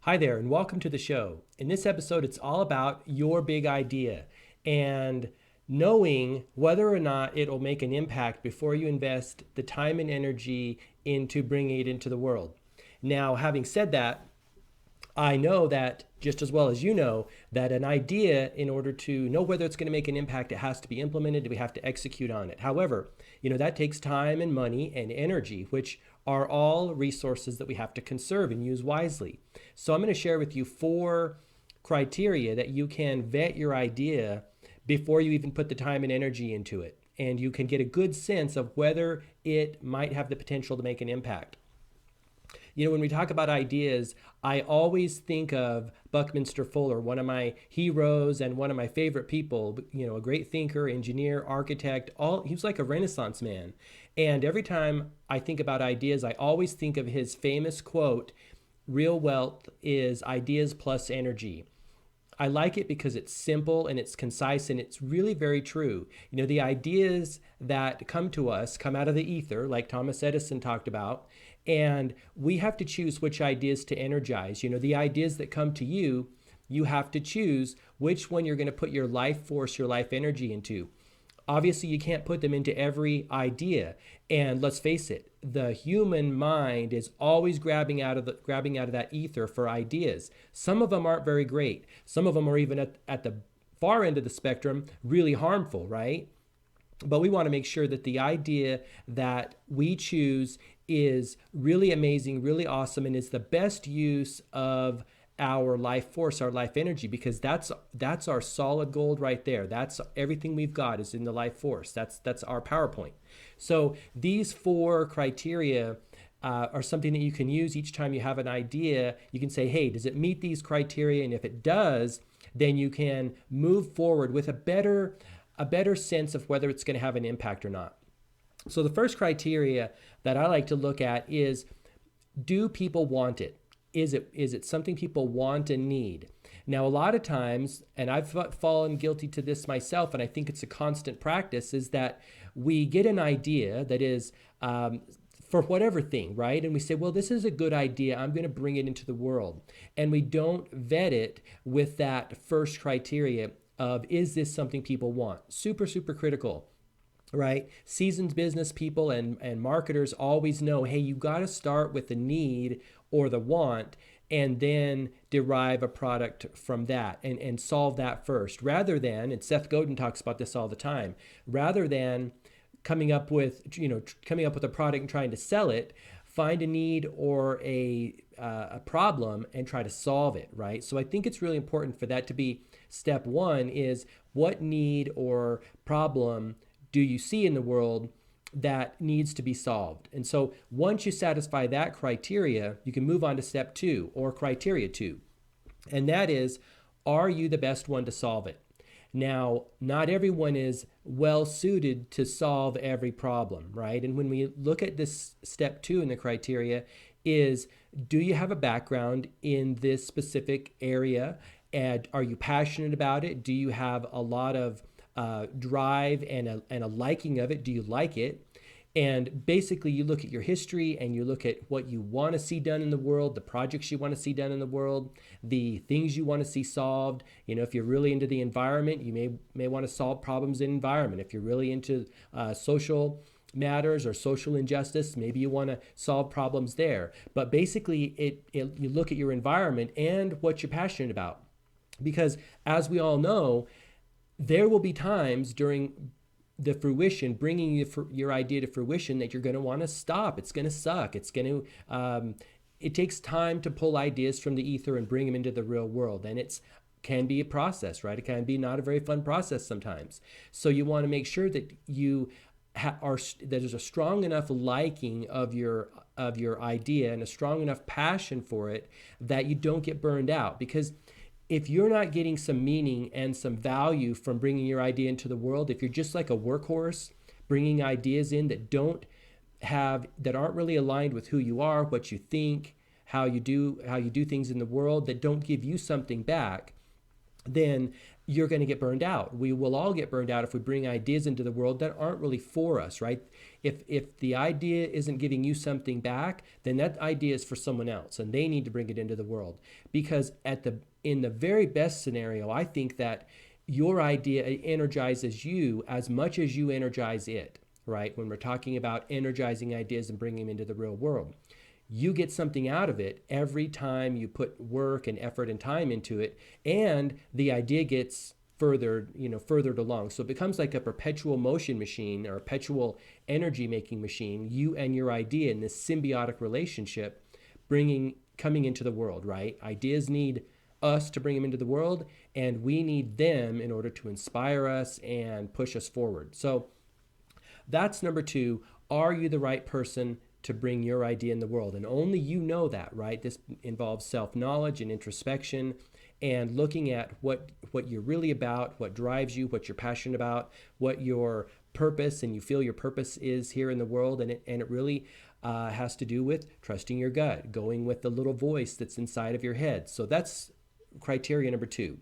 Hi there, and welcome to the show. In this episode, it's all about your big idea and knowing whether or not it'll make an impact before you invest the time and energy into bringing it into the world. Now, having said that, I know that just as well as you know that an idea, in order to know whether it's going to make an impact, it has to be implemented. We have to execute on it. However, that takes time and money and energy, which are all resources that we have to conserve and use wisely. So I'm going to share with you 4 criteria that you can vet your idea before you even put the time and energy into it. And you can get a good sense of whether it might have the potential to make an impact. When we talk about ideas, I always think of Buckminster Fuller, one of my heroes and one of my favorite people, a great thinker, engineer, architect, he was like a Renaissance man. And every time I think about ideas, I always think of his famous quote, real wealth is ideas plus energy. I like it because it's simple and it's concise and it's really very true. The ideas that come to us come out of the ether, like Thomas Edison talked about, and we have to choose which ideas to energize. The ideas that come to you, you have to choose which one you're going to put your life force, your life energy into. Obviously, you can't put them into every idea. And let's face it, the human mind is always grabbing out of that ether for ideas. Some of them aren't very great. Some of them are even at the far end of the spectrum, really harmful, right? But we want to make sure that the idea that we choose is really amazing, really awesome, and is the best use of our life force, our life energy, because that's our solid gold right there. That's everything we've got is in the life force. That's our PowerPoint. So these 4 criteria are something that you can use each time you have an idea. You can say, hey, does it meet these criteria? And if it does, then you can move forward with a better sense of whether it's going to have an impact or not. So the first criteria that I like to look at is, do people want it? Is it something people want and need? Now, a lot of times, and I've fallen guilty to this myself, and I think it's a constant practice, is that we get an idea that is for whatever thing, right? And we say, well, this is a good idea. I'm going to bring it into the world. And we don't vet it with that first criteria of, is this something people want? Super, super critical. Right? Seasoned business people and marketers always know, hey, you got to start with the need or the want and then derive a product from that and solve that first, rather than, and Seth Godin talks about this all the time, rather than coming up with a product and trying to sell it, find a need or a problem and try to solve it, right? So I think it's really important for that to be step one, is what need or problem do you see in the world that needs to be solved? And so once you satisfy that criteria, you can move on to step 2, or criteria 2. And that is, are you the best one to solve it? Now, not everyone is well suited to solve every problem, right? And when we look at this step 2 in the criteria is, do you have a background in this specific area? And are you passionate about it? Do you have a lot of drive and a liking of it? Do you like it? And basically, you look at your history and you look at what you want to see done in the world, the projects you want to see done in the world, the things you want to see solved. If you're really into the environment, you may want to solve problems in environment. If you're really into social matters or social injustice, maybe you want to solve problems there. But basically, you look at your environment and what you're passionate about. Because as we all know, there will be times during the fruition, bringing your idea to fruition, that you're going to want to stop. It's going to suck. It takes time to pull ideas from the ether and bring them into the real world. And it can be a process, right? It can be not a very fun process sometimes. So you want to make sure that that there's a strong enough liking of your idea and a strong enough passion for it that you don't get burned out. Because if you're not getting some meaning and some value from bringing your idea into the world, if you're just like a workhorse, bringing ideas in that aren't really aligned with who you are, what you think, how you do things in the world, that don't give you something back, then you're going to get burned out. We will all get burned out if we bring ideas into the world that aren't really for us, right? If the idea isn't giving you something back, then that idea is for someone else and they need to bring it into the world. Because in the very best scenario, I think that your idea energizes you as much as you energize it, right? When we're talking about energizing ideas and bringing them into the real world, you get something out of it every time you put work and effort and time into it, and the idea gets furthered along. So it becomes like a perpetual motion machine or a perpetual energy making machine, you and your idea in this symbiotic relationship coming into the world, right? Ideas need us to bring them into the world, and we need them in order to inspire us and push us forward. So that's number 2. Are you the right person to bring your idea in the world? And only you know that, right? This involves self-knowledge and introspection and looking at what you're really about, what drives you, what you're passionate about, what your purpose and you feel your purpose is here in the world. And it really has to do with trusting your gut, going with the little voice that's inside of your head. So that's criteria number 2.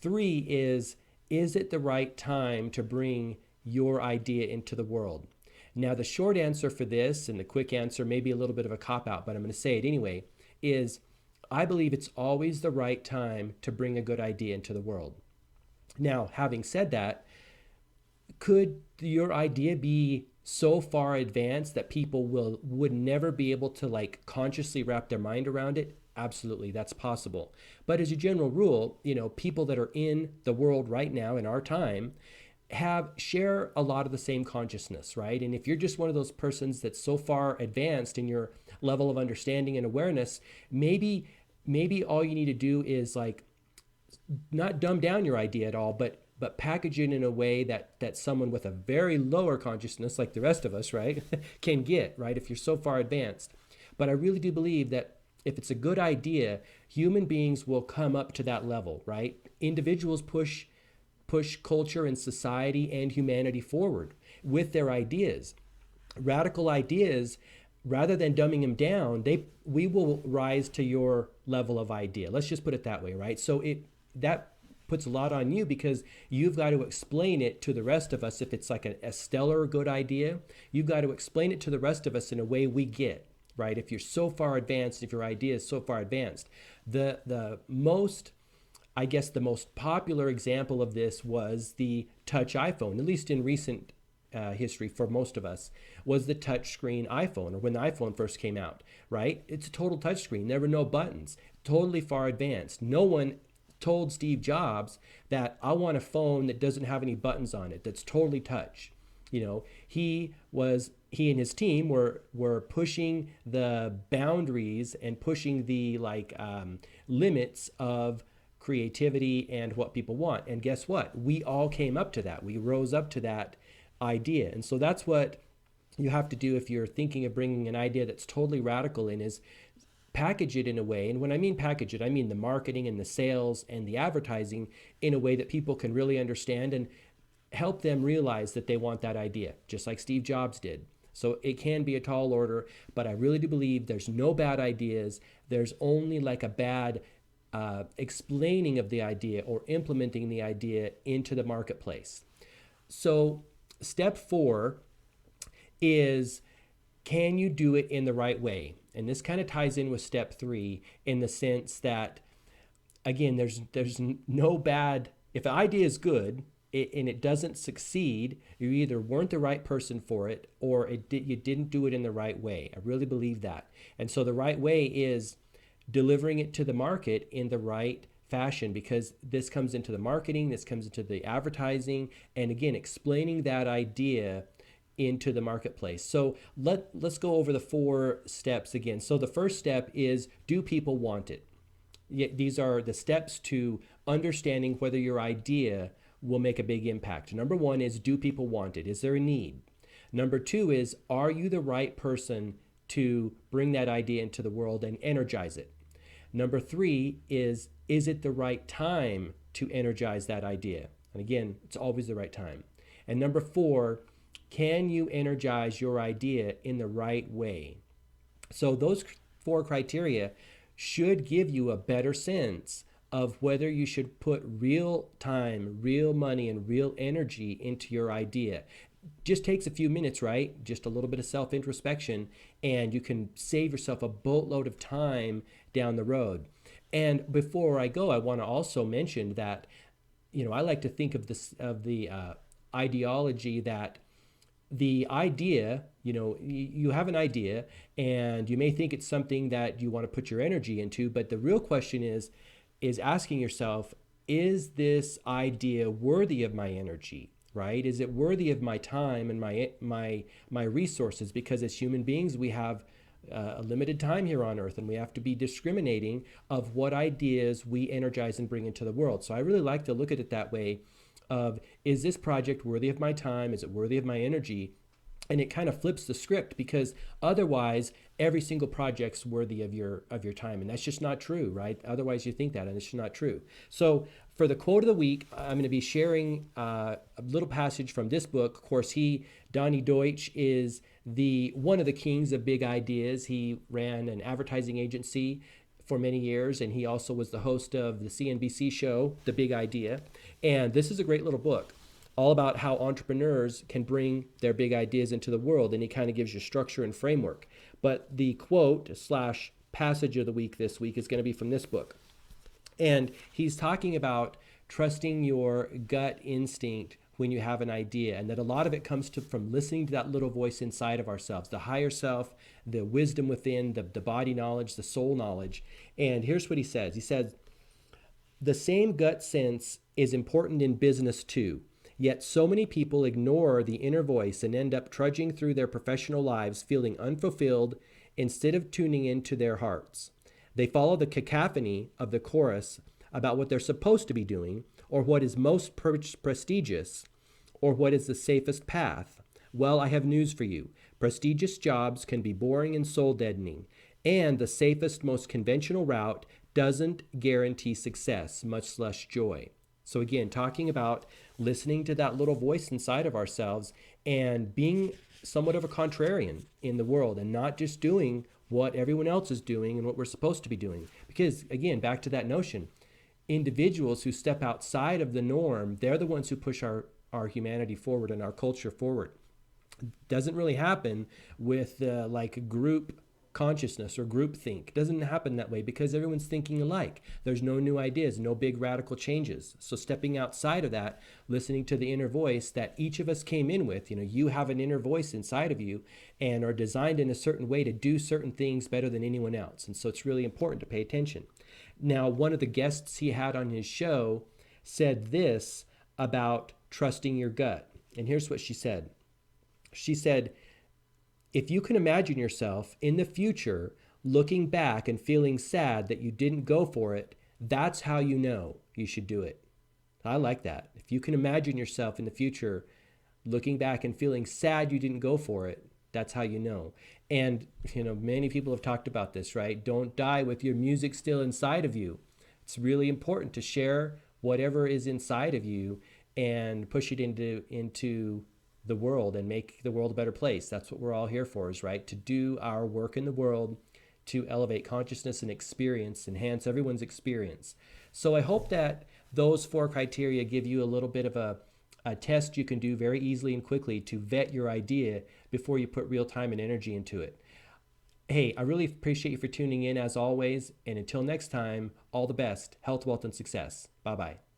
3 is it the right time to bring your idea into the world? Now, the short answer for this, and the quick answer may be a little bit of a cop-out, but I'm going to say it anyway, is I believe it's always the right time to bring a good idea into the world. Now, having said that, could your idea be so far advanced that people would never be able to consciously wrap their mind around it? Absolutely, that's possible. But as a general rule, people that are in the world right now in our time share a lot of the same consciousness, right? And if you're just one of those persons that's so far advanced in your level of understanding and awareness, maybe all you need to do is not dumb down your idea at all, but package it in a way that someone with a very lower consciousness, like the rest of us, right, can get, right, if you're so far advanced. But I really do believe that if it's a good idea, human beings will come up to that level, right? Individuals push culture and society and humanity forward with their ideas. Radical ideas, rather than dumbing them down, we will rise to your level of idea. Let's just put it that way, right? So that puts a lot on you because you've got to explain it to the rest of us. If it's like a stellar good idea, you've got to explain it to the rest of us in a way we get, right? If you're so far advanced, if your idea is so far advanced, the most popular example of this was the touch iPhone, at least in recent history for most of us, was the touchscreen iPhone, or when the iPhone first came out, right? It's a total touchscreen. There were no buttons, totally far advanced. No one told Steve Jobs that I want a phone that doesn't have any buttons on it, that's totally touch. He and his team were pushing the boundaries and pushing the limits of creativity and what people want. And guess what? We all came up to that. We rose up to that idea. And so that's what you have to do if you're thinking of bringing an idea that's totally radical in, is package it in a way. And when I mean package it, I mean the marketing and the sales and the advertising in a way that people can really understand and help them realize that they want that idea, just like Steve Jobs did. So it can be a tall order, but I really do believe there's no bad ideas. There's only a bad explaining of the idea or implementing the idea into the marketplace. So step 4 is, can you do it in the right way? And this kind of ties in with step 3 in the sense that, again, there's no bad, if an idea is good and it doesn't succeed, you either weren't the right person for it or you didn't do it in the right way. I really believe that. And so the right way is delivering it to the market in the right fashion, because this comes into the marketing, this comes into the advertising, and again, explaining that idea into the marketplace. So let's go over the 4 steps again. So the first step is, do people want it? These are the steps to understanding whether your idea will make a big impact. Number 1 is, do people want it? Is there a need? Number 2 is, are you the right person to bring that idea into the world and energize it? Number 3 is it the right time to energize that idea? And again, it's always the right time. And number 4, can you energize your idea in the right way? So those 4 criteria should give you a better sense of whether you should put real time, real money, and real energy into your idea. Just takes a few minutes, right? Just a little bit of self introspection, and you can save yourself a boatload of time down the road. And before I go, I want to also mention that, I like to think of this of the ideology that the idea, you have an idea and you may think it's something that you want to put your energy into, but the real question is asking yourself, is this idea worthy of my energy? Right? Is it worthy of my time and my resources? Because as human beings, we have a limited time here on earth, and we have to be discriminating of what ideas we energize and bring into the world. So I really like to look at it that way of, is this project worthy of my time? Is it worthy of my energy? And it kind of flips the script, because otherwise every single project's worthy of your time, and that's just not true, right? Otherwise you think that, and it's just not true. So for the quote of the week, I'm going to be sharing a little passage from this book. Of course, Donnie Deutsch, is one of the kings of big ideas. He ran an advertising agency for many years, and he also was the host of the CNBC show, The Big Idea. And this is a great little book, all about how entrepreneurs can bring their big ideas into the world, and he kind of gives you structure and framework. But the quote slash passage of the week this week is going to be from this book. And he's talking about trusting your gut instinct when you have an idea, and that a lot of it comes from listening to that little voice inside of ourselves, the higher self, the wisdom within, the body knowledge, the soul knowledge. And here's what he says. He says, the same gut sense is important in business too. Yet so many people ignore the inner voice and end up trudging through their professional lives feeling unfulfilled instead of tuning into their hearts. They follow the cacophony of the chorus about what they're supposed to be doing, or what is most prestigious, or what is the safest path. Well, I have news for you. Prestigious jobs can be boring and soul-deadening, and the safest, most conventional route doesn't guarantee success, much less joy. So again, talking about listening to that little voice inside of ourselves and being somewhat of a contrarian in the world, and not just doing what everyone else is doing and what we're supposed to be doing. Because again, back to that notion, individuals who step outside of the norm, they're the ones who push our humanity forward and our culture forward. It doesn't really happen with like group consciousness or group think. It doesn't happen that way because everyone's thinking alike. There's no new ideas, no big radical changes. So stepping outside of that, listening to the inner voice that each of us came in with, you have an inner voice inside of you and are designed in a certain way to do certain things better than anyone else. And so it's really important to pay attention. Now, one of the guests he had on his show said this about trusting your gut. And here's what she said. She said, if you can imagine yourself in the future looking back and feeling sad that you didn't go for it, that's how you know you should do it. I like that. If you can imagine yourself in the future looking back and feeling sad you didn't go for it, that's how you know. And, many people have talked about this, right? Don't die with your music still inside of you. It's really important to share whatever is inside of you and push it into the world and make the world a better place. That's what we're all here for, is right, to do our work in the world to elevate consciousness and experience, enhance everyone's experience. So I hope that those 4 criteria give you a little bit of a test you can do very easily and quickly to vet your idea before you put real time and energy into it. Hey, I really appreciate you for tuning in as always, and until next time, all the best, health, wealth, and success. Bye-bye.